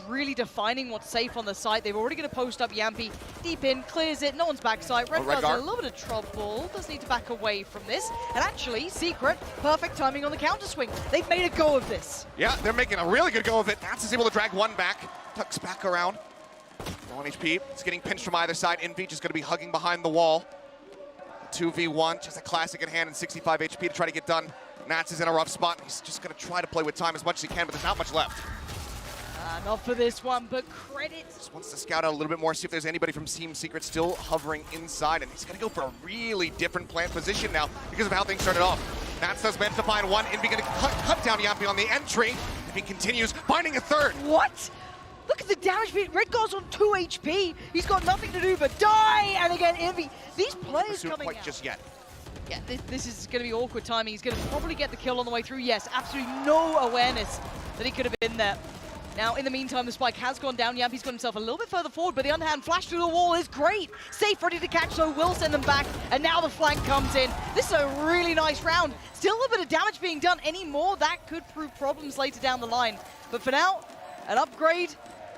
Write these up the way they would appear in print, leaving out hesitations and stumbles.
really defining what's safe on the site. They're already going to post up Jamppi. Deep in, clears it, no one's backside. Redgar's in a little bit of trouble. Does need to back away from this. And actually, Secret, perfect timing on the counter swing. They've made a go of this. Yeah, they're making a really good go of it. Nats is able to drag one back. Tucks back around. 1 HP. It's getting pinched from either side. Invy just going to be hugging behind the wall. 2v1, just a classic in hand and 65 HP to try to get done. Nats is in a rough spot. He's just going to try to play with time as much as he can, but there's not much left. Not for this one, but credit. Just wants to scout out a little bit more, see if there's anybody from Team Secret still hovering inside, and he's going to go for a really different plant position now because of how things started off. Nats does manage to find one. Invy going to cut down Jamppi on the entry. Invy continues, finding a third. What? Look at the damage beat. Redgar's on 2 HP. He's got nothing to do but die. And again, Invy. These players coming quite out. Just yet. Yeah, this is going to be awkward timing. He's going to probably get the kill on the way through. Yes, absolutely no awareness that he could have been there. Now, in the meantime, the spike has gone down. Jamppi's got himself a little bit further forward, but the underhand flash through the wall is great. Sayf ready to catch, so will send them back. And now the flank comes in. This is a really nice round. Still a bit of damage being done. Any more, that could prove problems later down the line. But for now, an upgrade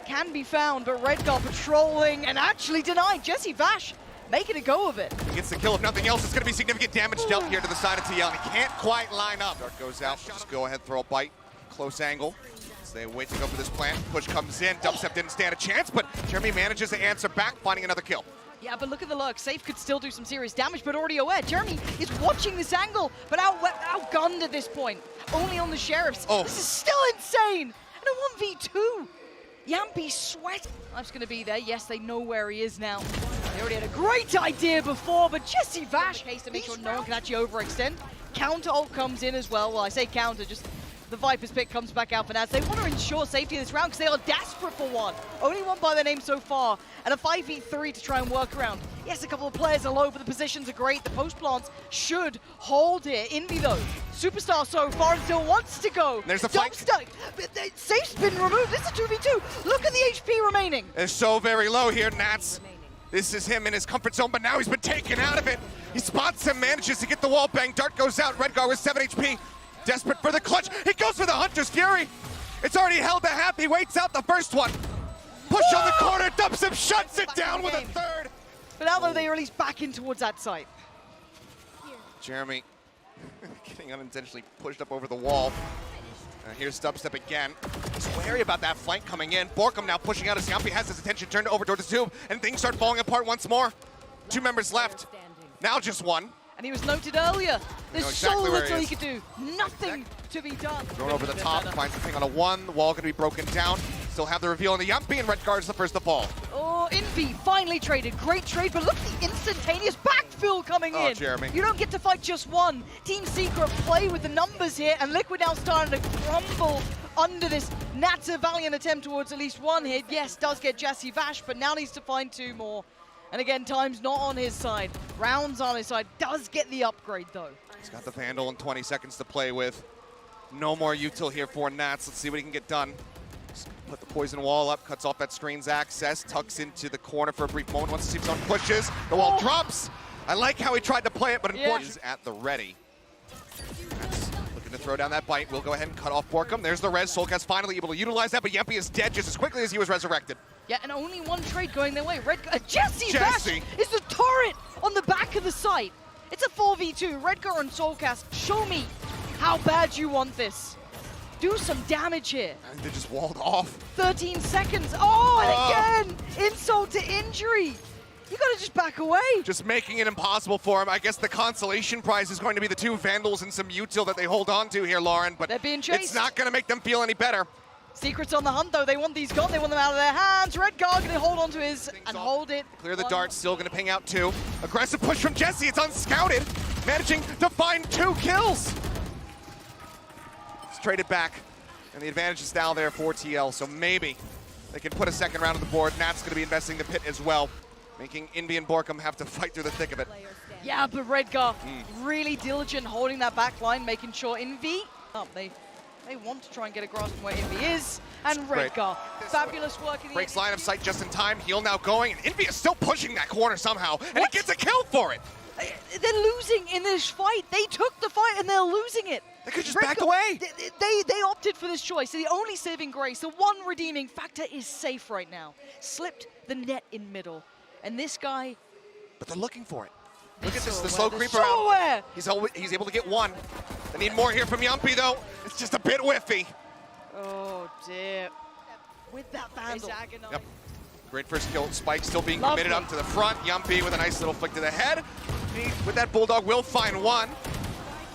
can be found, but Redgar patrolling and actually denied. JessieVash making a go of it. He gets the kill. If nothing else, it's going to be significant damage dealt here to the side of TL. He can't quite line up. Dart goes out. Just go ahead, throw a bite. Close angle. So they wait to go for this plant. Push comes in. DubsteP didn't stand a chance, but Jremy manages to answer back, finding another kill. Yeah, but look at the lurk. Sayf could still do some serious damage, but already aware. Jremy is watching this angle, but outgunned at this point. Only on the sheriffs. Oh. This is still insane. And a 1v2. Jamppi sweat. Life's going to be there. Yes, they know where he is now. They already had a great idea before, but JessieVash has to make sure no one can actually overextend. Counter ult comes in as well. Well, I say counter, just the Viper's pick comes back out for Nats. They want to ensure safety this round because they are desperate for one. Only one by their name so far, and a 5v3 to try and work around. Yes, a couple of players are low, but the positions are great. The post plants should hold here. Invy though, superstar so far and still wants to go. There's the flank. Sayf's been removed. This is a 2v2. Look at the HP remaining. They're so very low here, Nats. This is him in his comfort zone, but now he's been taken out of it. He spots him, manages to get the wall bang. Dart goes out. Redgar with 7 HP. Desperate for the clutch. He goes for the Hunter's Fury. It's already held to half. He waits out the first one. Push on the corner. DubsteP shuts it down with a third. But now though, they release back in towards that site. Jremy getting unintentionally pushed up over the wall. Here's DubsteP again. He's wary about that flank coming in. BORKUM now pushing out as Jamppi has his attention turned over towards the tube, and things start falling apart once more. 2 members left. Now just one. And he was noted earlier. There's exactly so where little he he could do. Nothing to be done. Thrown over the top, finds the thing on a 1. The wall going to be broken down. Still have the reveal on the Jamppi, and Redgar's the first to fall. Oh, Invy finally traded. Great trade, but look at the instantaneous backfill coming in. Jremy. You don't get to fight just one. Team Secret play with the numbers here, and Liquid now starting to crumble under this. Nats a valiant attempt towards at least one hit. Yes, does get JessieVash, but now needs to find 2 more. And again, time's not on his side. Rounds on his side. Does get the upgrade, though. He's got the Vandal and 20 seconds to play with. No more util here for Nats. Let's see what he can get done. Just put the poison wall up, cuts off that screen's access, tucks into the corner for a brief moment. Once the team zone pushes, the wall drops. I like how he tried to play it, but unfortunately is at the ready. Nats looking to throw down that bite. We'll go ahead and cut off BORKUM. There's the res. soulcas finally able to utilize that, but Jamppi is dead just as quickly as he was resurrected. Yeah, and only one trade going their way. JessieVash is the turret on the back of the site. It's a 4v2. Redgar and soulcas, show me how bad you want this. Do some damage here. And they just walled off. 13 seconds. Oh, and again, insult to injury. You gotta just back away. Just making it impossible for him. I guess the consolation prize is going to be the 2 Vandals and some util that they hold on to here, Lauren. But they're being chased. It's not gonna make them feel any better. Secret's on the hunt, though. They want these gone. They want them out of their hands. Redgar gonna hold on to his and hold it. Clear the dart. Still gonna ping out 2. Aggressive push from Jessie. It's unscouted. Managing to find 2 kills. It's traded back. And the advantage is now there for TL. So maybe they can put a second round on the board. Nat's gonna be investing the pit as well, making Invy and BORKUM have to fight through the thick of it. Yeah, but Redgar really diligent holding that back line, making sure Invy They want to try and get a grasp on where Invy is. And Redgar, fabulous work in the breaks line of sight just in time. Heal now going, and Invy is still pushing that corner somehow, and he gets a kill for it. They're losing in this fight. They took the fight and they're losing it. They could just back away. They opted for this choice. The only saving grace, the one redeeming factor is Sayf right now. Slipped the net in middle. And this guy... But they're looking for it. Look at this, the so slow creeper out. He's able to get one. They need more here from Jamppi though. It's just a bit whiffy. Oh dear. With that vandal. Yep. Great first kill. Spike still being committed up to the front. Jamppi with a nice little flick to the head. He, with that Bulldog, will find one.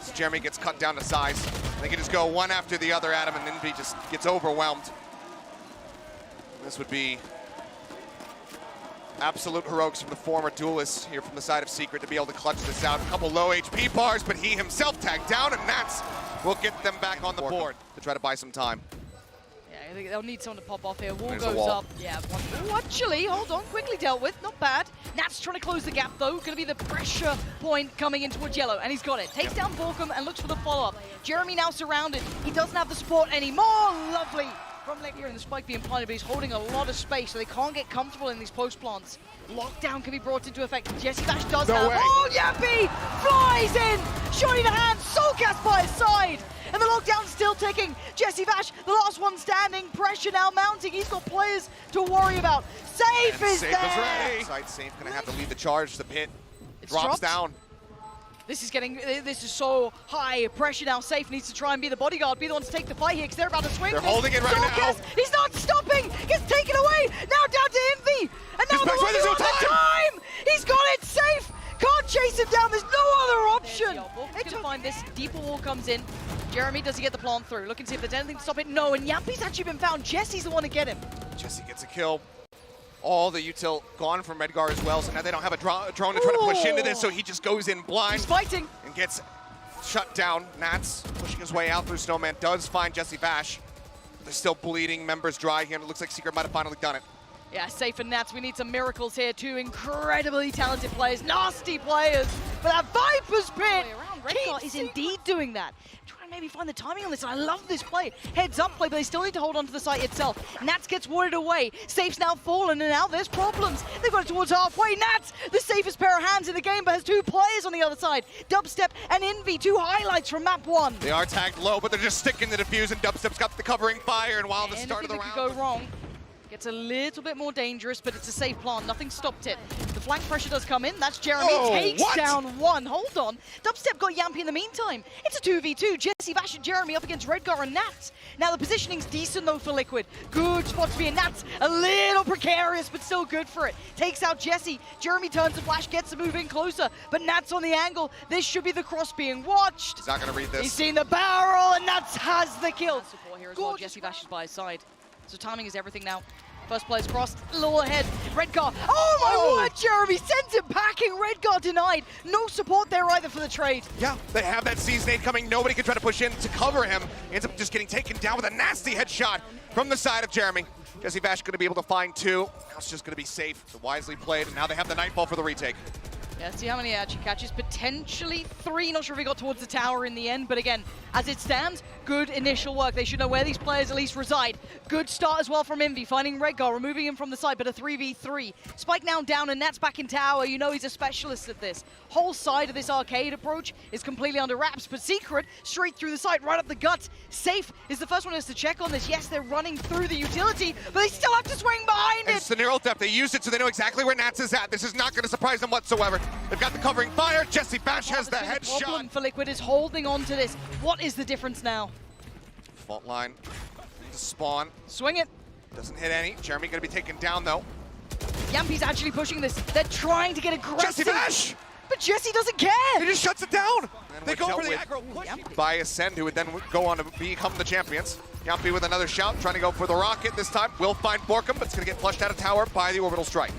As Jremy gets cut down to size. They can just go one after the other at him, and invy just gets overwhelmed. This would be absolute heroics from the former duelist here from the side of Secret to be able to clutch this out. A couple low HP bars, but he himself tagged down, and Nats will get them back on the board to try to buy some time. Yeah, I think they'll need someone to pop off here. Wall There's goes a wall. up. Yeah, one. Ooh, actually, hold on. Quickly dealt with. Not bad. Nats trying to close the gap, though. Going to be the pressure point coming in towards yellow, and he's got it. Takes down BORKUM and looks for the follow-up. Jremy now surrounded. He doesn't have the support anymore. Lovely. From late here, and the spike being planted, but he's holding a lot of space, so they can't get comfortable in these post plants. Lockdown can be brought into effect. JessieVash does have. Way. Oh, Jamppi flies in, shot in the hand, soulcas by his side, and the lockdown's still ticking. JessieVash, the last one standing, pressure now mounting. He's got players to worry about. Sayf is there. Ready. Sayf gonna have to lead the charge. The pit drops down. This is so high pressure now. Sayf needs to try and be the bodyguard, be the one to take the fight here, because they're about to swing. They're holding it right now. He's not stopping. Gets taken away. Now down to invy. And now there's no time. He's got it. Sayf can't chase him down. There's no other option. They to find this. Deeper wall comes in. Jremy, does he get the plant through? Looking to see if there's anything to stop it. No, and Jamppi's actually been found. Jesse's the one to get him. Jesse gets a kill. All the util gone from Redgar as well, so now they don't have a drone to try to push into this, so he just goes in blind. He's fighting. And gets shut down. Nats pushing his way out through Snowman, does find JessieVash. They're still bleeding, members dry here, and it looks like Secret might have finally done it. Yeah, Sayf and Nats, we need some miracles here. Two incredibly talented players, nasty players. But that Viper's Pit Redgar is indeed doing that. Trying to maybe find the timing on this, and I love this play. Heads up play, but they still need to hold on to the site itself. Nats gets warded away. Sayf's now fallen, and now there's problems. They've got it towards halfway. Nats, the safest pair of hands in the game, but has two players on the other side. DubsteP and invy, two highlights from map one. They are tagged low, but they're just sticking the defuse, and DubsteP's got the covering fire, and while the start of the round could go wrong. It's a little bit more dangerous, but it's a safe plant. Nothing stopped it. The flank pressure does come in. That's Jremy. Takes down one. Hold on. DubsteP got Jamppi in the meantime. It's a 2v2. JessieVash and Jremy up against Redgar and Nats. Now the positioning's decent though for Liquid. Good spot to be in. Nats a little precarious, but still good for it. Takes out Jesse. Jremy turns to flash, gets to move in closer, but Nats on the angle. This should be the cross being watched. He's not going to read this. He's seen the barrel, and Nats has the kill. Support here as well. JessieVash is by his side. So timing is everything now. First player's crossed, a little ahead. Redgar, oh my word, Jremy sends him packing. Redgar denied. No support there either for the trade. Yeah, they have that Season 8 coming. Nobody can try to push in to cover him. He ends up just getting taken down with a nasty headshot from the side of Jremy. JessieVash going to be able to find two. Now it's just going to be safe, wisely played, and now they have the Nightfall for the retake. Yeah, see how many he actually catches. Potentially three. Not sure if he got towards the tower in the end, but again, as it stands, good initial work. They should know where these players at least reside. Good start as well from invy, finding Redgar, removing him from the side, but a 3v3. Spike now down, and Nats back in tower. You know he's a specialist at this. Whole side of this arcade approach is completely under wraps, but Secret, straight through the site, right up the gut. Sayf is the first one to check on this. Yes, they're running through the utility, but they still have to swing behind it. It's the neural depth. They used it so they know exactly where Nats is at. This is not going to surprise them whatsoever. They've got the covering fire. JessieVash has the headshot. The problem for Liquid is holding on to this. What is the difference now? Fault line to spawn. Swing it. Doesn't hit any. Jremy going to be taken down though. Jamppi's actually pushing this. They're trying to get aggressive. JessieVash! But Jesse doesn't care. He just shuts it down. And they go for the with aggro push by Ascend, who would then go on to become the champions. Jamppi with another shout, trying to go for the rocket this time. Will find BORKUM, but it's going to get flushed out of tower by the orbital strike.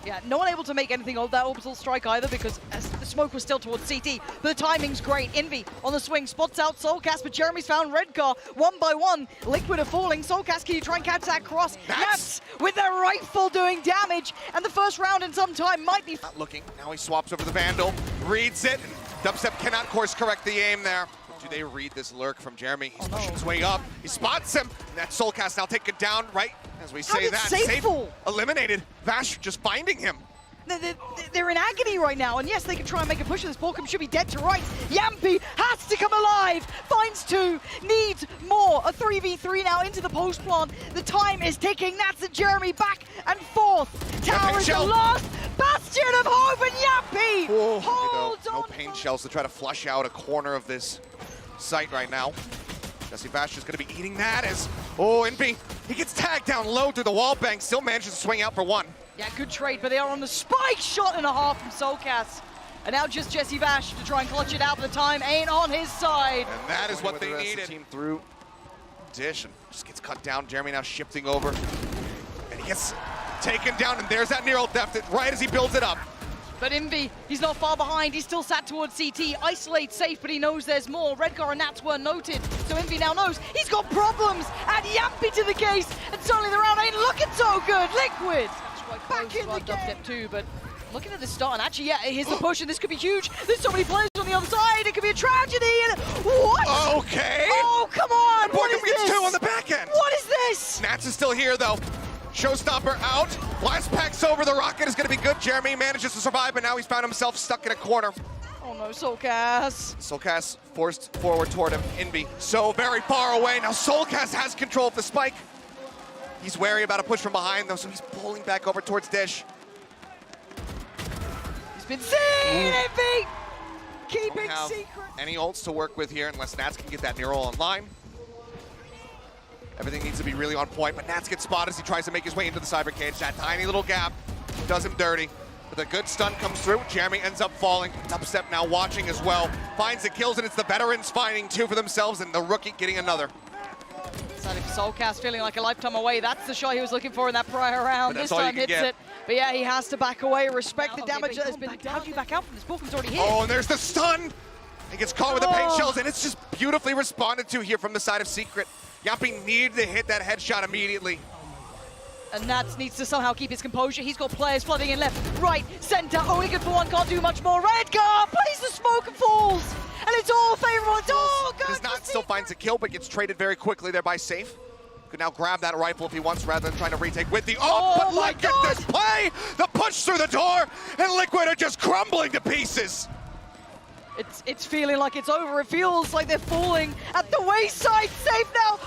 Yeah, no one able to make anything of that orbital strike either because the smoke was still towards CT, but the timing's great. invy on the swing, spots out soulcas, but Jremy's found Redgar one by one. Liquid are falling. soulcas, can you try and catch that cross? Nats with their rifle doing damage, and the first round in some time might be... Not looking. Now he swaps over the Vandal, reads it, and DubsteP cannot course correct the aim there. Do they read this lurk from Jremy? He's pushing his way up. He spots him. And that soulcas now taken down right as we say that. Sayf Sayf eliminated. Vash just finding him. they're in agony right now, and yes, they can try and make a push of this. BORKUM should be dead to rights. Jamppi has to come alive, finds two, needs more. A 3v3 now into the post plant. The time is ticking. That's a Jremy back and forth. Tower is the last bastion of hope, and Jamppi holds on. No pain shells to try to flush out a corner of this site right now. JessieVash is going to be eating that as, invy, he gets tagged down low through the wall bank, still manages to swing out for one. Yeah, good trade, but they are on the spike. Shot and a half from soulcas. And now just JessieVash to try and clutch it out, but the time ain't on his side. And that is what they needed. Team through dish and just gets cut down. Jremy now shifting over. And he gets taken down, and there's that neural theft right as he builds it up. But invy, he's not far behind. He's still sat towards CT. Isolates Sayf, but he knows there's more. Redgar and Nats were noted. So invy now knows he's got problems. And Jamppi to the case. And suddenly the round ain't looking so good. Liquid back in the game. DubsteP too, but looking at the start, and actually, yeah, here's the push, and this could be huge. There's so many players on the other side. It could be a tragedy. And what? Okay. Oh, come on. BORKUM gets two on the back end. What is this? Nats is still here, though. Showstopper out. Blast packs over. The rocket is going to be good. Jremy manages to survive, but now he's found himself stuck in a corner. Oh no, soulcas. soulcas forced forward toward him. Invy so very far away. Now soulcas has control of the spike. He's wary about a push from behind, though, so he's pulling back over towards dish. He's been seen, invy. Keeping secret. Any ults to work with here unless Nats can get that neural online. Everything needs to be really on point, but Nats gets spotted as he tries to make his way into the cyber cage. That tiny little gap does him dirty. But the good stun comes through. Jremy ends up falling. DubsteP now watching as well. Finds the kills, and it's the veterans finding two for themselves, and the rookie getting another. soulcas feeling like a lifetime away. That's the shot he was looking for in that prior round. This time hits it. But yeah, he has to back away. Respect the damage that has been. How do you back out from this? BORKUM's already hit. Oh, and there's the stun. He gets caught with the paint shells, and it's just beautifully responded to here from the side of Secret. Jamppi needed to hit that headshot immediately. And Nats needs to somehow keep his composure. He's got players flooding in left, right, center. Only good for one, can't do much more. Redgar plays the smoke and falls. And it's all favorable. It's all good. Nats still finds a kill, but gets traded very quickly there by Sayf. Could now grab that rifle if he wants, rather than trying to retake with the but look at this play! The push through the door, and Liquid are just crumbling to pieces. It's feeling like it's over. It feels like they're falling at the wayside. Sayf now